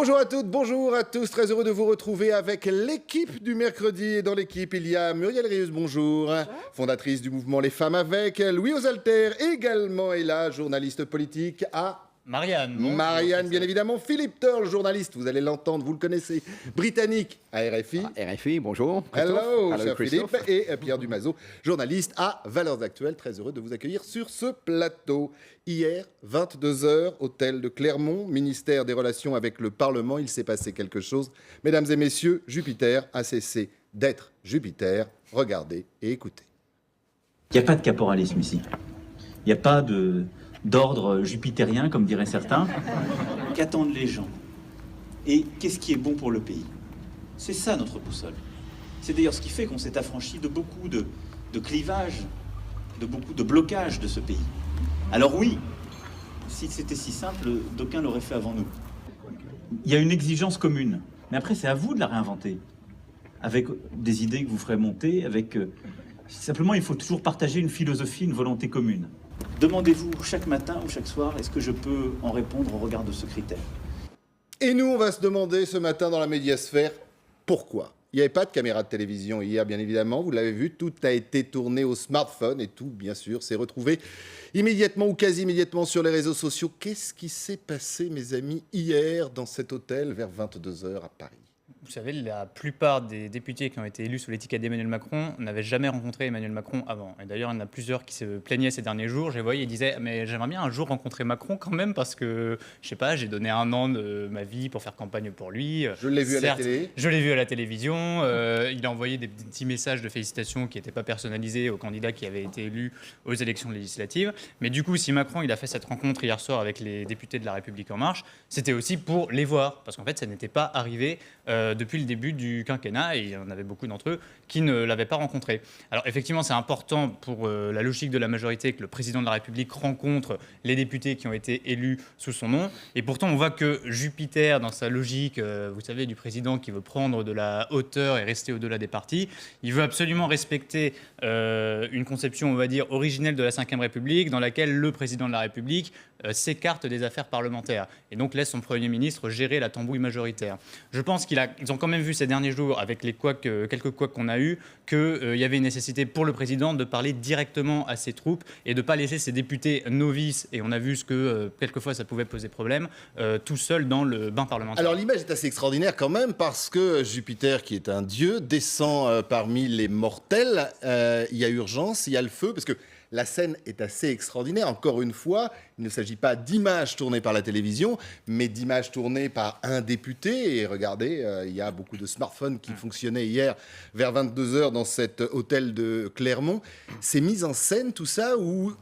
Bonjour à toutes, bonjour à tous. Très heureux de vous retrouver avec l'équipe du mercredi. Et dans l'équipe, il y a Muriel Rius, bonjour. Fondatrice du mouvement Les Femmes Avec. Louis Osalter également est là, journaliste politique à... Marianne. Bonjour. Marianne, bien évidemment. Philippe Turle, journaliste, vous allez l'entendre, vous le connaissez, britannique à RFI. RFI, bonjour. Hello, cher Christophe. Philippe. Et Pierre Dumazeau, journaliste à Valeurs Actuelles. Très heureux de vous accueillir sur ce plateau. Hier, 22h, hôtel de Clermont, ministère des Relations avec le Parlement. Il s'est passé quelque chose. Mesdames et messieurs, Jupiter a cessé d'être Jupiter. Regardez et écoutez. Il n'y a pas de caporalisme ici. Il n'y a pas d'ordre jupitérien, comme diraient certains. Qu'attendent les gens? Et qu'est-ce qui est bon pour le pays? C'est ça notre boussole. C'est d'ailleurs ce qui fait qu'on s'est affranchi de beaucoup de clivages, de beaucoup de blocages de ce pays. Alors oui, si c'était si simple, d'aucuns l'auraient fait avant nous. Il y a une exigence commune, mais après c'est à vous de la réinventer, avec des idées que vous ferez monter, avec... Simplement, il faut toujours partager une philosophie, une volonté commune. Demandez-vous chaque matin ou chaque soir, est-ce que je peux en répondre au regard de ce critère? Et nous, on va se demander ce matin dans la médiasphère, pourquoi? Il n'y avait pas de caméra de télévision hier, bien évidemment, vous l'avez vu, tout a été tourné au smartphone et tout, bien sûr, s'est retrouvé immédiatement ou quasi immédiatement sur les réseaux sociaux. Qu'est-ce qui s'est passé, mes amis, hier dans cet hôtel vers 22h à Paris? Vous savez, la plupart des députés qui ont été élus sous l'étiquette d'Emmanuel Macron n'avaient jamais rencontré Emmanuel Macron avant. Et d'ailleurs, il y en a plusieurs qui se plaignaient ces derniers jours. Je les voyais, ils disaient « mais j'aimerais bien un jour rencontrer Macron quand même parce que, je sais pas, j'ai donné 1 an de ma vie pour faire campagne pour lui. » Je l'ai vu à la télé. Je l'ai vu à la télévision. Il a envoyé des petits messages de félicitations qui n'étaient pas personnalisés aux candidats qui avaient été élus aux élections législatives. Mais du coup, si Macron il a fait cette rencontre hier soir avec les députés de La République En Marche, c'était aussi pour les voir. Parce qu'en fait, ça n'était pas arrivé depuis le début du quinquennat, et il y en avait beaucoup d'entre eux qui ne l'avaient pas rencontré. Alors effectivement, c'est important pour la logique de la majorité que le président de la République rencontre les députés qui ont été élus sous son nom, et pourtant on voit que Jupiter, dans sa logique, vous savez, du président qui veut prendre de la hauteur et rester au-delà des partis, il veut absolument respecter une conception, on va dire, originelle de la Ve République, dans laquelle le président de la République s'écarte des affaires parlementaires, et donc laisse son Premier ministre gérer la tambouille majoritaire. Je pense qu'ils ont quand même vu ces derniers jours, avec les quelques couacs qu'on a eus, qu'il y avait une nécessité pour le président de parler directement à ses troupes et de ne pas laisser ses députés novices, et on a vu ce que quelquefois ça pouvait poser problème, tout seul dans le bain parlementaire. Alors l'image est assez extraordinaire quand même, parce que Jupiter, qui est un dieu, descend parmi les mortels. Il y a urgence, il y a le feu, parce que la scène est assez extraordinaire. Encore une fois, il ne s'agit pas d'images tournées par la télévision, mais d'images tournées par un député. Et regardez, il y a beaucoup de smartphones qui fonctionnaient hier vers 22h dans cet hôtel de Clermont. C'est mis en scène tout ça ou...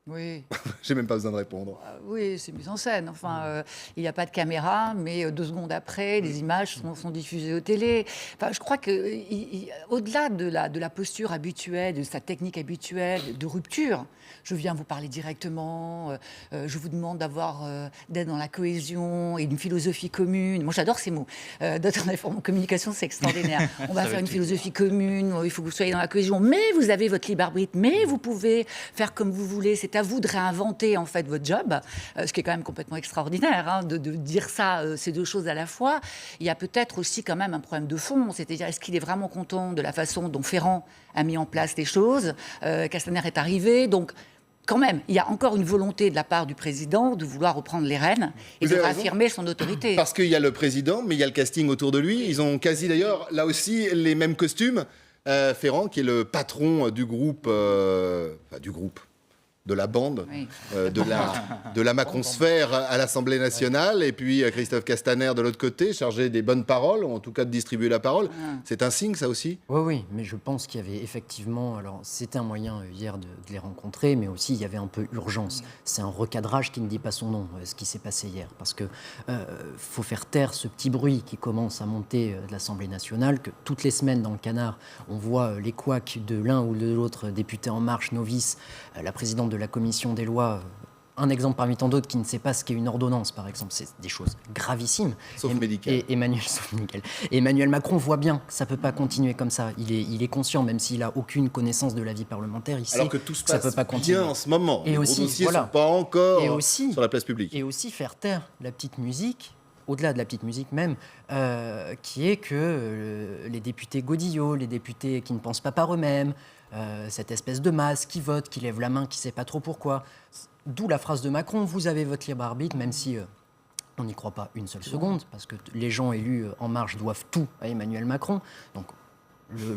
Oui. J'ai même pas besoin de répondre. Oui, c'est mis en scène. Enfin, il n'y a pas de caméra, mais 2 secondes après, les images sont diffusées aux télé. Enfin, je crois que, au-delà de la posture habituelle, de sa technique habituelle de rupture, je viens vous parler directement, je vous demande d'être dans la cohésion et une philosophie commune. Moi, j'adore ces mots. D'être en communication, c'est extraordinaire. On va faire une philosophie commune, il faut que vous soyez dans la cohésion, mais vous avez votre libre arbitre, mais vous pouvez faire comme vous voulez. C'est à vous de réinventer en fait votre job, ce qui est quand même complètement extraordinaire, hein, de dire ça, ces deux choses à la fois. Il y a peut-être aussi quand même un problème de fond, c'est-à-dire est-ce qu'il est vraiment content de la façon dont Ferrand a mis en place les choses, Castaner est arrivé, donc quand même, il y a encore une volonté de la part du président de vouloir reprendre les rênes et de réaffirmer son autorité. Parce qu'il y a le président, mais il y a le casting autour de lui. Ils ont quasi d'ailleurs, là aussi, les mêmes costumes. Ferrand, qui est le patron du groupe, de la bande, oui. de la Macronsphère à l'Assemblée nationale, et puis Christophe Castaner de l'autre côté, chargé des bonnes paroles, ou en tout cas de distribuer la parole. C'est un signe, ça aussi? Oui, mais je pense qu'il y avait effectivement... Alors, c'était un moyen hier de les rencontrer, mais aussi il y avait un peu urgence. C'est un recadrage qui ne dit pas son nom, ce qui s'est passé hier. Parce que faut faire taire ce petit bruit qui commence à monter de l'Assemblée nationale, que toutes les semaines dans le Canard, on voit les couacs de l'un ou de l'autre député En Marche, novice, la présidente de la commission des lois, un exemple parmi tant d'autres qui ne sait pas ce qu'est une ordonnance, par exemple. C'est des choses gravissimes. Sauf médical. Emmanuel Macron voit bien que ça ne peut pas continuer comme ça. Il est conscient, même s'il n'a aucune connaissance de la vie parlementaire, il alors sait que tout se ça passe peut pas continuer. bien en ce moment. Et les aussi, gros dossiers voilà. ne sont pas encore et aussi, sur la place publique. Et aussi faire taire la petite musique au-delà de la petite musique même, qui est que les députés godillots, les députés qui ne pensent pas par eux-mêmes, cette espèce de masse qui vote, qui lève la main, qui ne sait pas trop pourquoi. D'où la phrase de Macron, vous avez votre libre arbitre, même si on n'y croit pas une seule seconde, parce que les gens élus En Marche doivent tout à Emmanuel Macron. Donc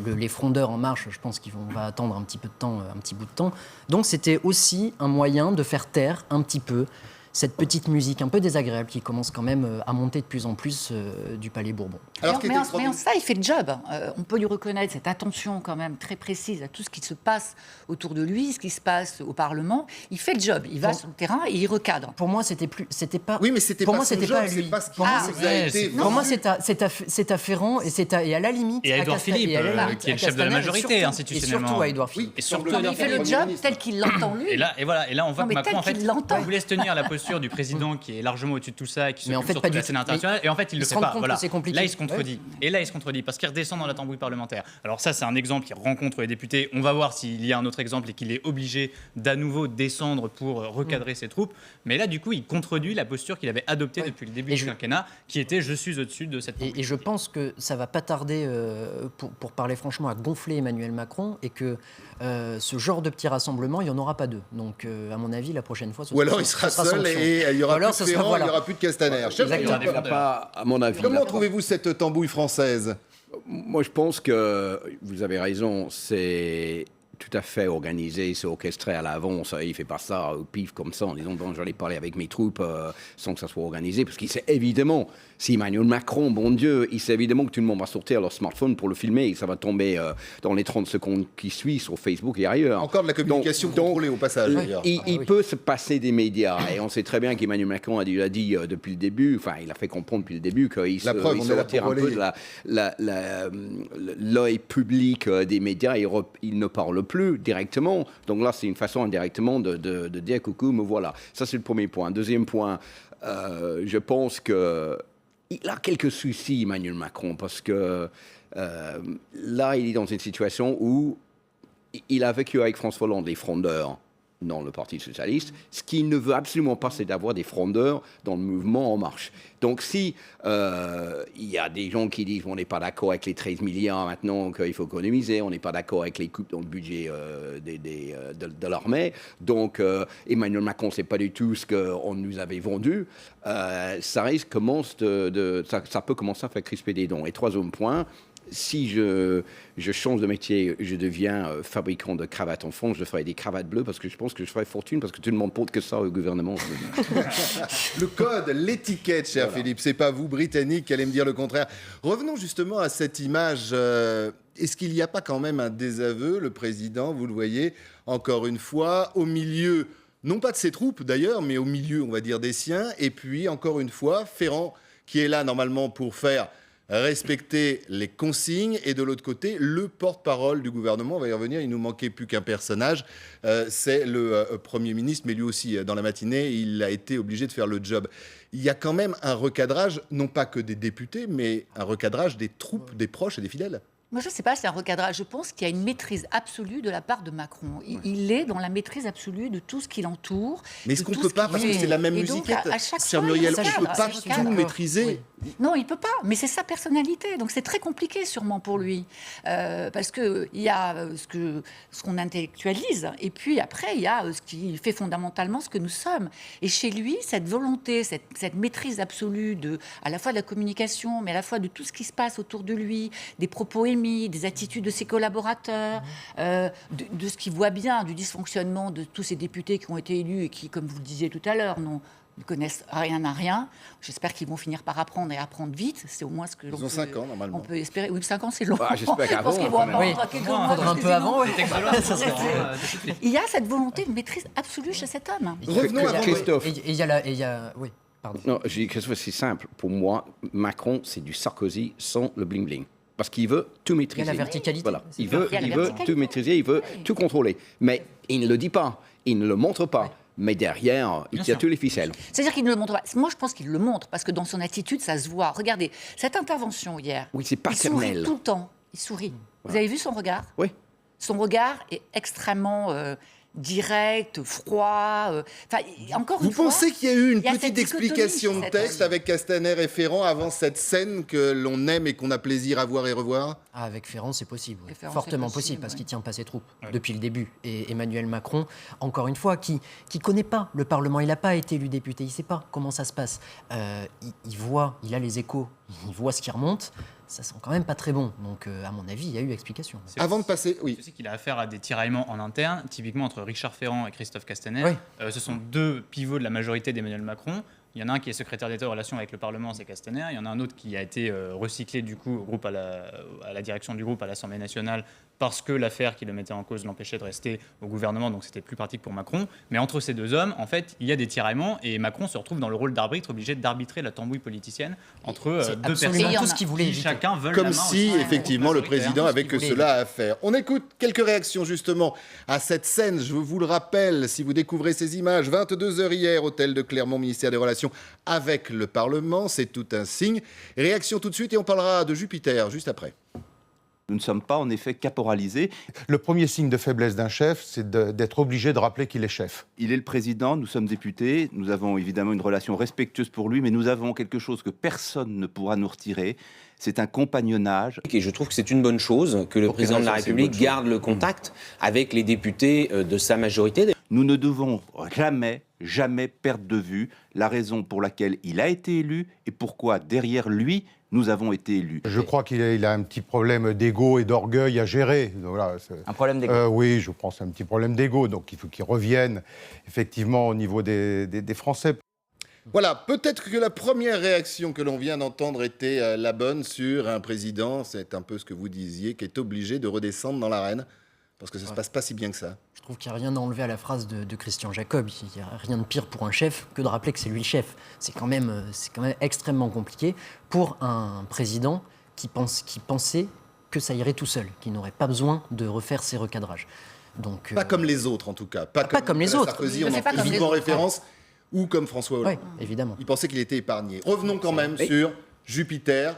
les frondeurs En Marche, je pense qu'on va attendre un petit bout de temps. Donc c'était aussi un moyen de faire taire un petit peu cette petite musique un peu désagréable qui commence quand même à monter de plus en plus du Palais Bourbon. Alors, Mais en ça, il fait le job. On peut lui reconnaître cette attention quand même très précise à tout ce qui se passe autour de lui, ce qui se passe au Parlement. Il fait le job. Il va sur le terrain et il recadre. Pour moi, c'était pas. Oui, mais c'était pour pas moi, son c'était job, pas à c'est lui. pas ce qui Pour moi, vous a ouais, été Pour moi, vendu. c'est à Ferrand et à la limite. Et à Édouard Philippe, et à la limite qui est le à chef de la Castaner, majorité et surtout- institutionnellement. Et surtout à Édouard Oui, Philippe. Et surtout, semble-t-il, Il fait le Premier job ministre. tel qu'il l'entend lui. Et là, on voit Non, que mais Macron, tel en fait, qu'il l'entend. voulait se tenir à la posture du président qui est largement au-dessus de tout ça et qui Mais en s'occupe fait, surtout pas de du la scène tout. internationale. Et en fait, il Ils le se fait rendent pas. compte Voilà. que c'est compliqué. Là, il se contredit. Et là, il se contredit parce qu'il redescend dans la tambouille parlementaire. Alors ça, c'est un exemple qui rencontre les députés. On va voir s'il y a un autre exemple et qu'il est obligé d'à nouveau descendre pour recadrer ses troupes. Mais là, du coup, il contredit la posture qu'il avait adoptée depuis le début du quinquennat, qui était « je suis au-dessus de cette tambouille ». Et je pense que ça va pas tarder, pour parler franchement, à gonfler Emmanuel Macron et que ce genre de petits rassemblements, il n'y en aura pas deux. Donc, à mon avis, la prochaine fois, Ou alors il sera seul sanction. et il y Ou aura alors, plus ce de sera- Ferrand, voilà. il n'y aura plus de Castaner. Chef Exactement. Philippe, Il y aura Pas, à mon avis. comment trouvez-vous cette tambouille française? Moi, je pense que vous avez raison. C'est tout à fait organisé, c'est orchestré à l'avance. Il fait pas ça au pif comme ça en disant bon, j'allais parler avec mes troupes sans que ça soit organisé, parce qu'il sait évidemment, si Emmanuel Macron, bon Dieu, il sait évidemment que tout le monde va sortir leur smartphone pour le filmer et que ça va tomber dans les 30 secondes qui suivent sur Facebook et ailleurs. Encore de la communication Donc, contrôlée au passage, d'ailleurs. Il peut se passer des médias et on sait très bien qu'Emmanuel Macron a déjà dit depuis le début, enfin il a fait comprendre depuis le début qu'il se, preuve, il on se est là retire pour un peu relayer. de l'œil public des médias, il ne parle plus directement. Donc là, c'est une façon indirectement de dire coucou, me voilà. Ça, c'est le premier point. Deuxième point, je pense que il a quelques soucis, Emmanuel Macron, parce que là, il est dans une situation où il a vécu avec François Hollande les frondeurs dans le Parti socialiste. Ce qu'il ne veut absolument pas, c'est d'avoir des frondeurs dans le mouvement En Marche. Donc si il y a des gens qui disent on n'est pas d'accord avec les 13 milliards maintenant qu'il faut économiser, on n'est pas d'accord avec les coupes dans le budget de l'armée, donc Emmanuel Macron, c'est pas du tout ce qu'on nous avait vendu, ça risque ça peut commencer à faire crisper des dents. Et troisième point, si je change de métier, je deviens fabricant de cravates en France, je ferai des cravates bleues parce que je pense que je ferai fortune parce que tout le monde porte que ça au gouvernement. Le code, l'étiquette, cher Philippe, c'est pas vous, Britannique, qui allez me dire le contraire. Revenons justement à cette image. Est-ce qu'il n'y a pas quand même un désaveu, le président, vous le voyez, encore une fois, au milieu, non pas de ses troupes d'ailleurs, mais au milieu, on va dire, des siens, et puis, encore une fois, Ferrand, qui est là normalement pour faire respecter les consignes, et de l'autre côté, le porte-parole du gouvernement, on va y revenir, il nous manquait plus qu'un personnage, c'est le Premier ministre, mais lui aussi, dans la matinée, il a été obligé de faire le job. Il y a quand même un recadrage, non pas que des députés, mais un recadrage des troupes, des proches et des fidèles. Moi, je ne sais pas, c'est un recadrage. Je pense qu'il y a une maîtrise absolue de la part de Macron. Il est dans la maîtrise absolue de tout ce qui l'entoure. Mais est-ce qu'on ne peut pas, parce que c'est la même Et donc, musiquette, à chaque Sir fois, Muriel, il on ne peut recadre, pas il recadre. tout maîtriser. Oui. Non, il ne peut pas, mais c'est sa personnalité. Donc c'est très compliqué sûrement pour lui. Parce qu'il y a ce qu'on intellectualise, et puis après, il y a ce qui fait fondamentalement ce que nous sommes. Et chez lui, cette volonté, cette maîtrise absolue à la fois de la communication, mais à la fois de tout ce qui se passe autour de lui, des propos émis, des attitudes de ses collaborateurs, de ce qu'il voit bien, du dysfonctionnement de tous ces députés qui ont été élus et qui, comme vous le disiez tout à l'heure, ne connaissent rien à rien. J'espère qu'ils vont finir par apprendre et apprendre vite. C'est au moins ce que l'on Ils ont 5 ans, normalement. on peut espérer. Oui, 5 ans, c'est long. j'espère qu'avant, Je pense qu'ils vont quand même. apprendre Oui. quelques Faudra mois. Faudra un parce peu que avant, sinon- oui. Ça sera, Il y a cette volonté de maîtrise absolue chez cet homme. Revenons à Christophe. Et il y a oui, pardon. Non, je dis Christophe, c'est simple. Pour moi, Macron, c'est du Sarkozy sans le bling-bling. Parce qu'il veut tout maîtriser. Il y a la verticalité. Voilà. C'est Il ça. veut, Il y a la il veut verticalité. tout maîtriser, il veut tout contrôler. Mais il ne le dit pas, il ne le montre pas. Mais derrière, il Bien tire sûr. tous les ficelles. C'est-à-dire qu'il ne le montre pas. Moi, je pense qu'il le montre, parce que dans son attitude, ça se voit. Regardez, cette intervention hier, Oui, c'est il sourit paternel. tout le temps. Il sourit. Vous avez vu son regard? Oui. Son regard est extrêmement direct, froid. Encore Vous une fois, pensez qu'il y a eu une il y a petite cette dichotomie, explication de cette- texte avec Castaner et Ferrand avant cette scène que l'on aime et qu'on a plaisir à voir et revoir? Ah, avec Ferrand, c'est possible, oui. Avec Ferrand, Fortement c'est possible, possible, parce ouais. qu'il tient pas ses troupes Ouais. depuis le début. Et Emmanuel Macron, encore une fois, qui connaît pas le Parlement, il n'a pas été élu député, il sait pas comment ça se passe. Il voit, il a les échos, il voit ce qui remonte. Ça sent quand même pas très bon. Donc, à mon avis, il y a eu explication. C'est Avant aussi- de passer, oui. Je sais qu'il a affaire à des tiraillements en interne, typiquement entre Richard Ferrand et Christophe Castaner. Oui. Ce sont deux pivots de la majorité d'Emmanuel Macron. Il y en a un qui est secrétaire d'État aux relations avec le Parlement, c'est Castaner. Il y en a un autre qui a été recyclé du coup au groupe à la direction du groupe à l'Assemblée nationale parce que l'affaire qui le mettait en cause l'empêchait de rester au gouvernement, donc c'était plus pratique pour Macron. Mais entre ces deux hommes, en fait, il y a des tiraillements et Macron se retrouve dans le rôle d'arbitre, obligé d'arbitrer la tambouille politicienne entre C'est deux absolument personnes Et il y en tout a- ce qu'il voulait qui éviter. chacun veulent la Comme main si, au sein du effectivement, groupe le majoritaire. président avait que voulait cela à faire. On écoute quelques réactions, justement, à cette scène. Je vous le rappelle, si vous découvrez ces images, 22h hier, hôtel de Clermont, ministère des Relations avec le Parlement. C'est tout un signe. Réaction tout de suite et on parlera de Jupiter juste après. Nous ne sommes pas en effet caporalisés. Le premier signe de faiblesse d'un chef, c'est d'être obligé de rappeler qu'il est chef. Il est le président, nous sommes députés, nous avons évidemment une relation respectueuse pour lui, mais nous avons quelque chose que personne ne pourra nous retirer, c'est un compagnonnage. Et je trouve que c'est une bonne chose que le Pour président quelle de la raison c'est une République bonne chose garde le contact avec les députés de sa majorité. Nous ne devons jamais perdre de vue la raison pour laquelle il a été élu et pourquoi derrière lui, nous avons été élus. Je crois qu'il a un petit problème d'ego et d'orgueil à gérer. Donc voilà, Un problème d'ego. oui, je pense un petit problème d'ego. Donc il faut qu'il revienne effectivement au niveau des Français. Voilà, peut-être que la première réaction que l'on vient d'entendre était la bonne sur un président, c'est un peu ce que vous disiez, qui est obligé de redescendre dans l'arène, parce que ça ne se passe pas si bien que ça. Je trouve qu'il n'y a rien à enlever à la phrase de Christian Jacob. Il n'y a rien de pire pour un chef que de rappeler que c'est lui le chef. C'est quand même extrêmement compliqué pour un président qui pensait que ça irait tout seul, qu'il n'aurait pas besoin de refaire ses recadrages. Donc, Pas comme les autres, en tout cas. pas comme les Nicolas autres. Sarkozy, Il on ne en fait pas fait comme les souvent autres. référence, ou comme François Hollande. Oui, évidemment. Il pensait qu'il était épargné. Revenons quand même sur Jupiter.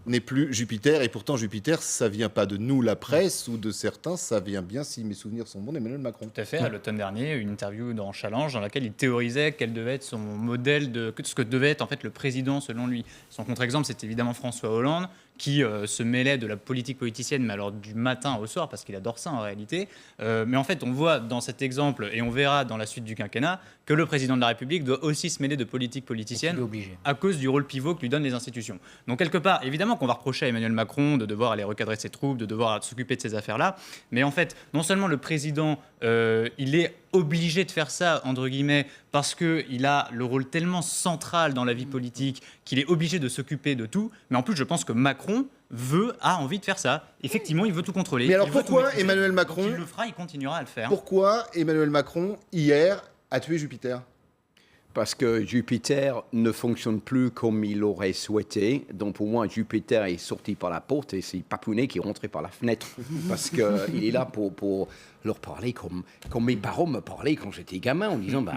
N'est plus Jupiter, et pourtant Jupiter, ça vient pas de nous, la presse, ou de certains, ça vient bien, si mes souvenirs sont bons, d'Emmanuel Macron. Tout à fait, à l'automne dernier, une interview dans Challenge dans laquelle il théorisait quel devait être son modèle de ce que devait être en fait le président selon lui. Son contre-exemple, c'est évidemment François Hollande qui se mêlait de la politique politicienne, mais alors du matin au soir, parce qu'il adore ça en réalité. Mais en fait, on voit dans cet exemple, et on verra dans la suite du quinquennat, que le président de la République doit aussi se mêler de politique Il est politicienne obligé. à cause du rôle pivot que lui donnent les institutions. Donc quelque part, évidemment qu'on va reprocher à Emmanuel Macron de devoir aller recadrer ses troupes, de devoir s'occuper de ces affaires-là, mais en fait, non seulement le président, il est obligé de faire ça, entre guillemets, parce qu'il a le rôle tellement central dans la vie politique qu'il est obligé de s'occuper de tout, mais en plus, je pense que Macron a envie de faire ça. Effectivement, il veut tout contrôler. Mais alors il veut pourquoi tout maîtriser. Emmanuel Donc, Macron- il le fera, il continuera à le faire. Pourquoi Emmanuel Macron, hier, a tué Jupiter? Parce que Jupiter ne fonctionne plus comme il aurait souhaité. Donc pour moi, Jupiter est sorti par la porte et c'est Papounet qui est rentré par la fenêtre. Parce qu'il est là pour leur parler comme mes parents me parlaient quand j'étais gamin, en disant, ben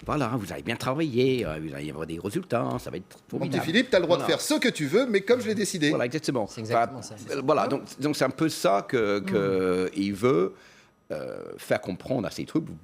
voilà, vous allez bien travailler, vous allez avoir des résultats, ça va être Mon formidable. petit Philippe, tu as le droit de Voilà. faire ce que tu veux, mais comme je l'ai décidé. Voilà, exactement. C'est exactement ça. Voilà, donc c'est un peu ça que il veut faire comprendre à ses troupes. Vous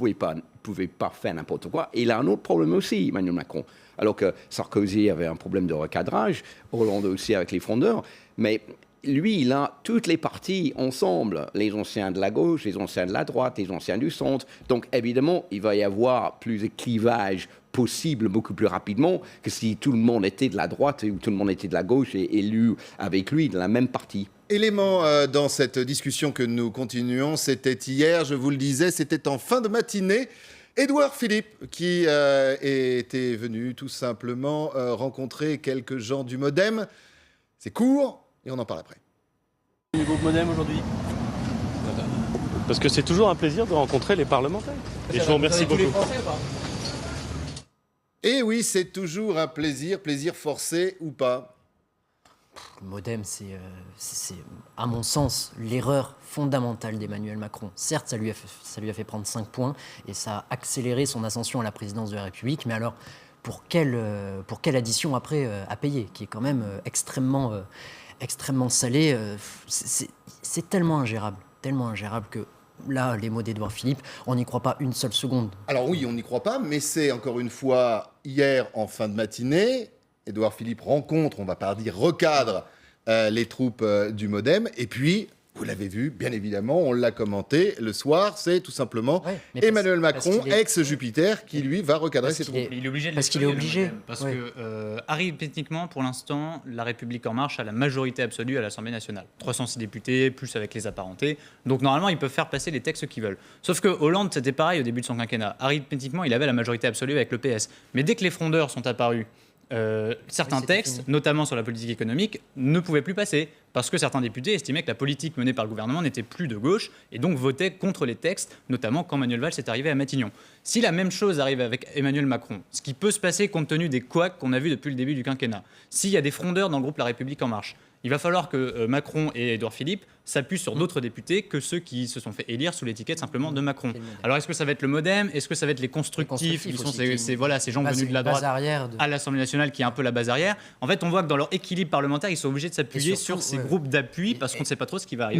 pouvez pas faire n'importe quoi. Et il a un autre problème aussi, Emmanuel Macron. Alors que Sarkozy avait un problème de recadrage, Hollande aussi avec les frondeurs, mais lui, il a toutes les parties ensemble, les anciens de la gauche, les anciens de la droite, les anciens du centre. Donc évidemment, il va y avoir plus de clivage possible beaucoup plus rapidement que si tout le monde était de la droite ou tout le monde était de la gauche et élu avec lui de la même partie. Élément dans cette discussion que nous continuons, c'était hier, je vous le disais, c'était en fin de matinée. Édouard Philippe qui était venu tout simplement rencontrer quelques gens du Modem. C'est court et on en parle après. Au niveau Modem aujourd'hui? Parce que c'est toujours un plaisir de rencontrer les parlementaires. Et je vous remercie beaucoup. Et oui, c'est toujours un plaisir forcé ou pas. Le Modem, c'est, à mon sens, l'erreur fondamentale d'Emmanuel Macron. Certes, ça lui a fait prendre 5 points et ça a accéléré son ascension à la présidence de la République. Mais alors, pour quelle addition après à payer, qui est quand même extrêmement salée, c'est tellement ingérable que là, les mots d'Édouard Philippe, on n'y croit pas une seule seconde. Alors oui, on n'y croit pas, mais c'est encore une fois hier en fin de matinée, Édouard Philippe rencontre, on va pas dire recadre, les troupes du MoDem, et puis, vous l'avez vu, bien évidemment, on l'a commenté, le soir, c'est tout simplement Emmanuel Macron, ex-Jupiter, qui lui va recadrer ses troupes. Il est obligé de Parce qu'il est obligé. Parce que arithmétiquement, pour l'instant, La République En Marche a la majorité absolue à l'Assemblée nationale. 306 députés, plus avec les apparentés. Donc normalement, ils peuvent faire passer les textes qu'ils veulent. Sauf que Hollande, c'était pareil au début de son quinquennat. Arithmétiquement, il avait la majorité absolue avec le PS. Mais dès que les frondeurs sont apparus, certains textes, notamment sur la politique économique, ne pouvaient plus passer parce que certains députés estimaient que la politique menée par le gouvernement n'était plus de gauche et donc votaient contre les textes, notamment quand Manuel Valls est arrivé à Matignon. Si la même chose arrive avec Emmanuel Macron, ce qui peut se passer compte tenu des couacs qu'on a vus depuis le début du quinquennat, s'il y a des frondeurs dans le groupe La République En Marche, il va falloir que Macron et Édouard Philippe s'appuient sur d'autres députés que ceux qui se sont fait élire sous l'étiquette simplement de Macron. Alors est-ce que ça va être le MoDem? Est-ce que ça va être les constructifs qui sont ces gens venus de la droite à l'Assemblée nationale qui est un peu la base arrière? En fait, on voit que dans leur équilibre parlementaire, ils sont obligés de s'appuyer sur ces groupes d'appui parce qu'on ne sait pas trop ce qui va arriver.